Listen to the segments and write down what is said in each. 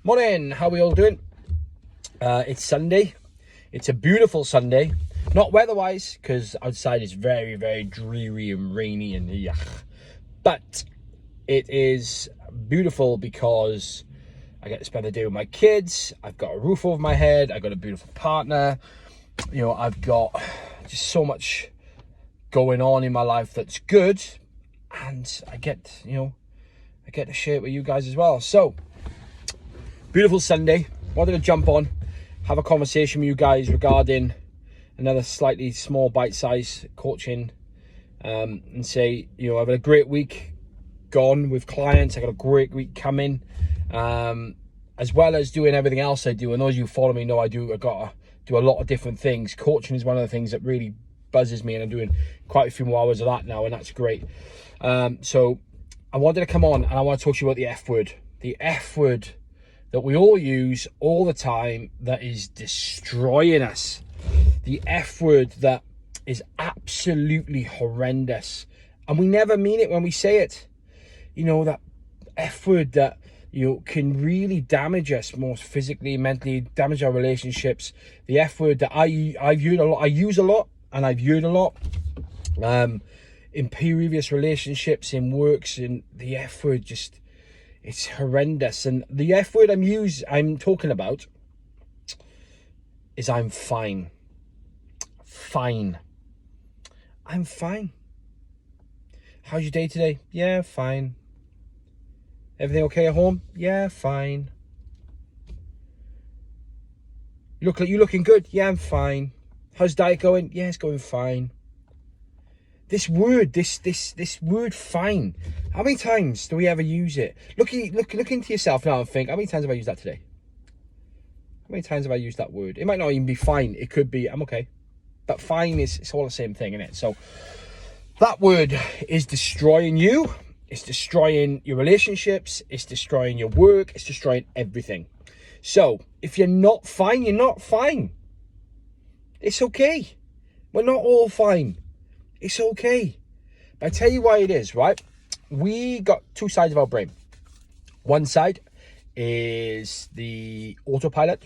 Morning, how are we all doing? It's Sunday. It's a beautiful Sunday. Not weather-wise, because outside is very, very dreary and rainy and yuck. But it is beautiful because I get to spend the day with my kids. I've got a roof over my head. I've got a beautiful partner. You know, I've got just so much going on in my life that's good. And I get to share it with you guys as well. So, beautiful Sunday. Wanted to jump on, have a conversation with you guys regarding another slightly small bite-size coaching, and say, I've had a great week gone with clients. I got a great week coming, as well as doing everything else I do. And those of you who follow me know I got to do a lot of different things. Coaching is one of the things that really buzzes me, and I'm doing quite a few more hours of that now, and that's great. So I wanted to come on and I want to talk to you about the F word. The F word that we all use all the time that is destroying us. The F word that is absolutely horrendous. And we never mean it when we say it. That F word that, can really damage us most physically, mentally, damage our relationships. The F word that I've used a lot. I use a lot and I've used a lot. In previous relationships, in works, and the F word just, it's horrendous. And the F word I'm talking about is I'm fine. Fine. I'm fine. How's your day today? Yeah, fine. Everything okay at home? Yeah, fine. You look like you're looking good? Yeah, I'm fine. How's diet going? Yeah, it's going fine. This word, this word fine. How many times do we ever use it? Look into yourself now and think, how many times have I used that today? How many times have I used that word? It might not even be fine. It could be, I'm okay. But fine it's all the same thing, isn't it? So that word is destroying you. It's destroying your relationships. It's destroying your work. It's destroying everything. So if you're not fine, you're not fine. It's okay. We're not all fine. It's okay. But I tell you why it is, right? We got two sides of our brain. One side is the autopilot.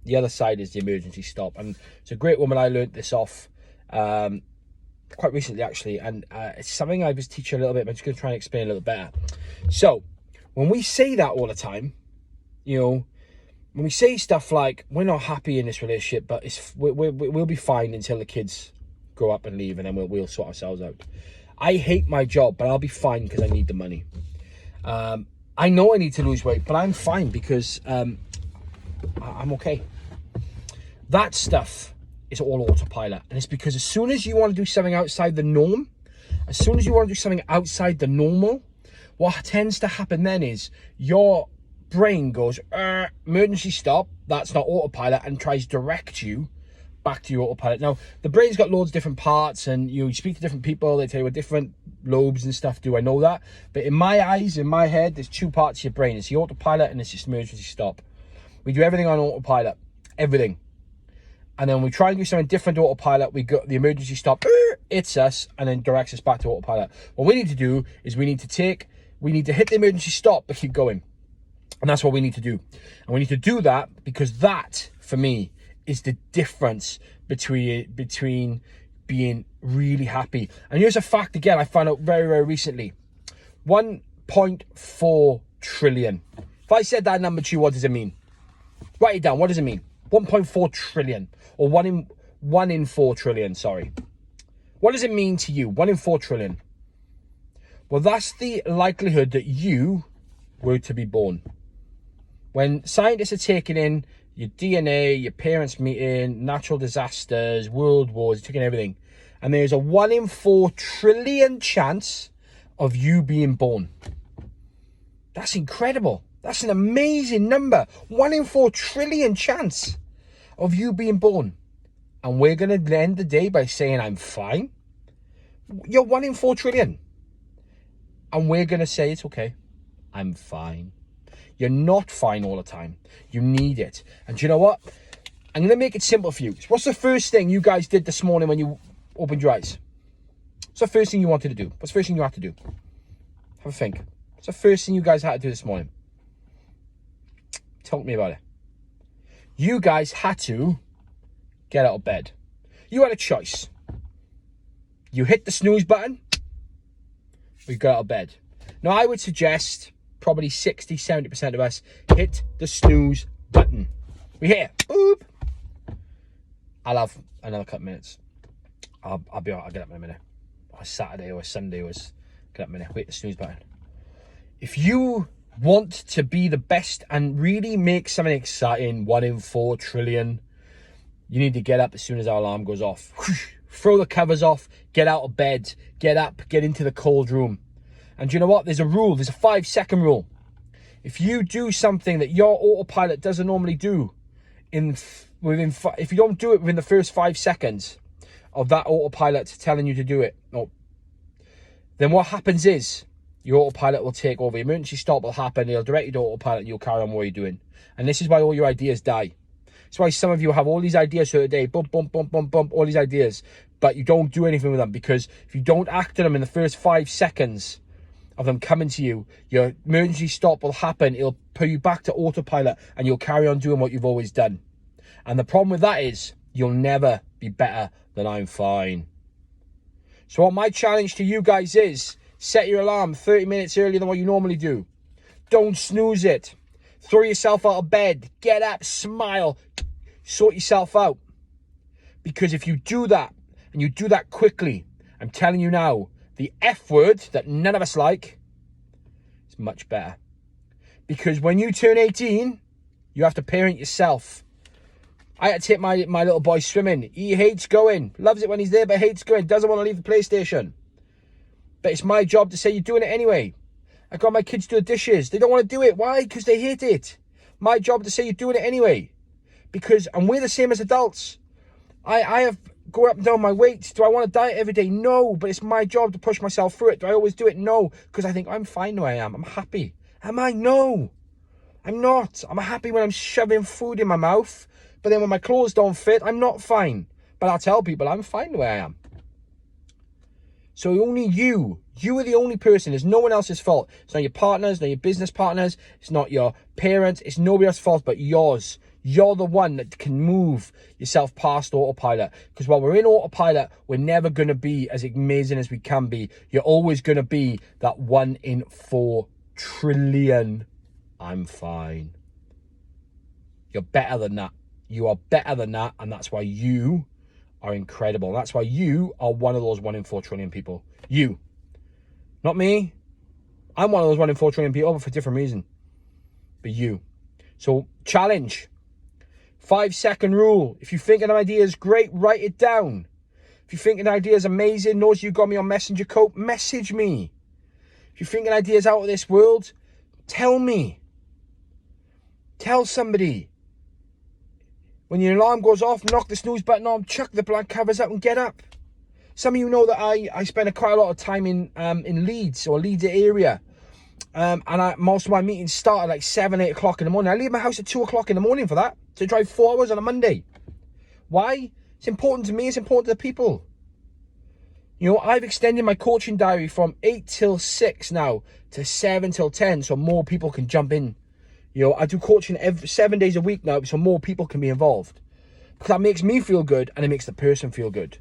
The other side is the emergency stop. And it's a great woman I learned this off quite recently, actually. And it's something I was teaching a little bit, but I'm just going to try and explain a little better. So, when we say that all the time, when we say stuff like, we're not happy in this relationship, but we'll be fine until the kids grow up and leave, and then we'll sort ourselves out. I hate my job, but I'll be fine because I need the money. I know I need to lose weight, but I'm fine because I'm okay. That stuff is all autopilot. And it's because as soon as you want to do something outside the norm, as soon as you want to do something outside the normal, what tends to happen then is your brain goes, emergency stop, that's not autopilot, and tries to direct you back to your autopilot. Now, the brain's got loads of different parts, and you speak to different people, they tell you what different lobes and stuff do. I know that. But in my eyes, in my head, there's two parts of your brain. It's the autopilot and it's just emergency stop. We do everything on autopilot. Everything. And then we try and do something different to autopilot. We got the emergency stop, hits us, and then directs us back to autopilot. What we need to do is we need to hit the emergency stop, but keep going. And that's what we need to do. And we need to do that because that, for me, is the difference between being really happy. And here's a fact, again, I found out very, very recently. 1.4 trillion. If I said that number to you, what does it mean? Write it down. What does it mean? 1.4 trillion. Or 1 in 4 trillion, sorry. What does it mean to you? 1 in 4 trillion. Well, that's the likelihood that you were to be born. When scientists are taking in your DNA, your parents meeting, natural disasters, world wars, taking everything. And there's a 1 in 4 trillion chance of you being born. That's incredible. That's an amazing number. 1 in 4 trillion chance of you being born. And we're going to end the day by saying, I'm fine. You're 1 in 4 trillion. And we're going to say, it's okay. I'm fine. You're not fine all the time. You need it. And do you know what? I'm going to make it simple for you. What's the first thing you guys did this morning when you opened your eyes? What's the first thing you wanted to do? What's the first thing you had to do? Have a think. What's the first thing you guys had to do this morning? Talk to me about it. You guys had to get out of bed. You had a choice. You hit the snooze button, or you got out of bed. Now, I would suggest probably 60, 70% of us hit the snooze button. We hear, boop. I'll have another couple minutes. I'll be all right. I'll get up in a minute. Or Saturday or Sunday was get up in a minute. Hit the snooze button. If you want to be the best and really make something exciting, 1 in 4 trillion, you need to get up as soon as our alarm goes off. Throw the covers off, get out of bed, get up, get into the cold room. And do you know what? There's a rule. There's a 5-second rule. If you do something that your autopilot doesn't normally do, if you don't do it within the first 5 seconds of that autopilot telling you to do it, then what happens is your autopilot will take over. Emergency stop will happen. It'll direct you to autopilot and you'll carry on what you're doing. And this is why all your ideas die. That's why some of you have all these ideas for the day, bump, bump, bump, bump, bump, all these ideas, but you don't do anything with them, because if you don't act on them in the first 5 seconds of them coming to you, your emergency stop will happen. It'll put you back to autopilot and you'll carry on doing what you've always done. And the problem with that is you'll never be better than I'm fine. So what my challenge to you guys is, set your alarm 30 minutes earlier than what you normally do. Don't snooze it. Throw yourself out of bed. Get up, smile, sort yourself out. Because if you do that, and you do that quickly, I'm telling you now, the F word that none of us like is much better. Because when you turn 18, you have to parent yourself. I had to take my little boy swimming. He hates going. Loves it when he's there, but hates going. Doesn't want to leave the PlayStation. But it's my job to say you're doing it anyway. I got my kids do the dishes. They don't want to do it. Why? Because they hate it. My job to say you're doing it anyway. And we're the same as adults. I have go up and down my weight. Do I want to diet every day? No, but it's my job to push myself through it. Do I always do it? No, because I think I'm fine the way I am. I'm happy. Am I? No, I'm not. I'm happy when I'm shoving food in my mouth, but then when my clothes don't fit, I'm not fine. But I'll tell people I'm fine the way I am. So only you are the only person. There's no one else's fault. It's not your partners, not your business partners. It's not your parents. It's nobody else's fault but yours. You're the one that can move yourself past autopilot. Because while we're in autopilot, we're never going to be as amazing as we can be. You're always going to be that 1 in 4 trillion. I'm fine. You're better than that. You are better than that. And that's why you are incredible. And that's why you are one of those 1 in 4 trillion people. You. Not me. I'm one of those 1 in 4 trillion people, but for a different reason. But you. So, challenge. 5-second rule. If you think an idea is great, write it down. If you think an idea is amazing, knows you got me on Messenger Cope, message me. If you think an idea is out of this world, tell me. Tell somebody. When your alarm goes off, knock the snooze button on, chuck the blank covers up and get up. Some of you know that I spend quite a lot of time in Leeds or Leeds area. And most of my meetings start at like 7, 8 o'clock in the morning. I leave my house at 2 o'clock in the morning for that. To drive 4 hours on a Monday. Why? It's important to me. It's important to the people. You know, I've extended my coaching diary from 8 till 6 now to 7 till 10 so more people can jump in. You know, I do coaching 7 days a week now so more people can be involved. Because that makes me feel good and it makes the person feel good.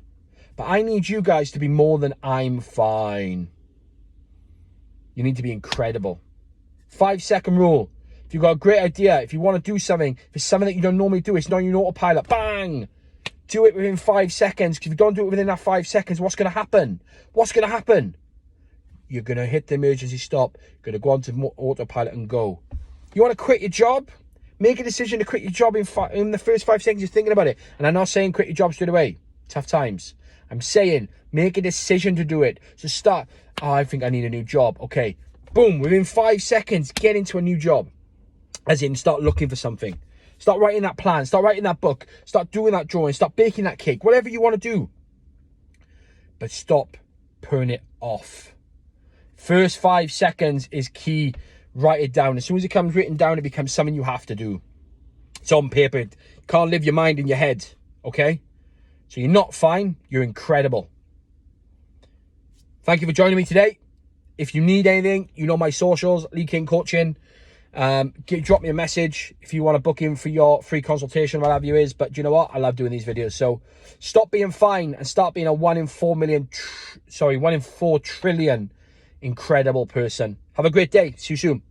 But I need you guys to be more than I'm fine. You need to be incredible. 5-second rule. If you've got a great idea, if you want to do something, if it's something that you don't normally do, it's not your autopilot, bang! Do it within 5 seconds. Because if you don't do it within that 5 seconds, what's going to happen? What's going to happen? You're going to hit the emergency stop. You're going to go onto autopilot and go. You want to quit your job? Make a decision to quit your job in the first 5 seconds you're thinking about it. And I'm not saying quit your job straight away. Tough times. I'm saying make a decision to do it. So start, I think I need a new job. Okay, boom, within 5 seconds, get into a new job. As in, start looking for something. Start writing that plan. Start writing that book. Start doing that drawing. Start baking that cake. Whatever you want to do. But stop putting it off. First 5 seconds is key. Write it down. As soon as it comes written down, it becomes something you have to do. It's on paper. You can't live your mind in your head. Okay? So you're not fine. You're incredible. Thank you for joining me today. If you need anything, you know my socials, Lee King Coaching. Drop me a message if you want to book in for your free consultation, whatever you is. But do you know what? I love doing these videos. So stop being fine and start being a 1 in 4 trillion incredible person. Have a great day. See you soon.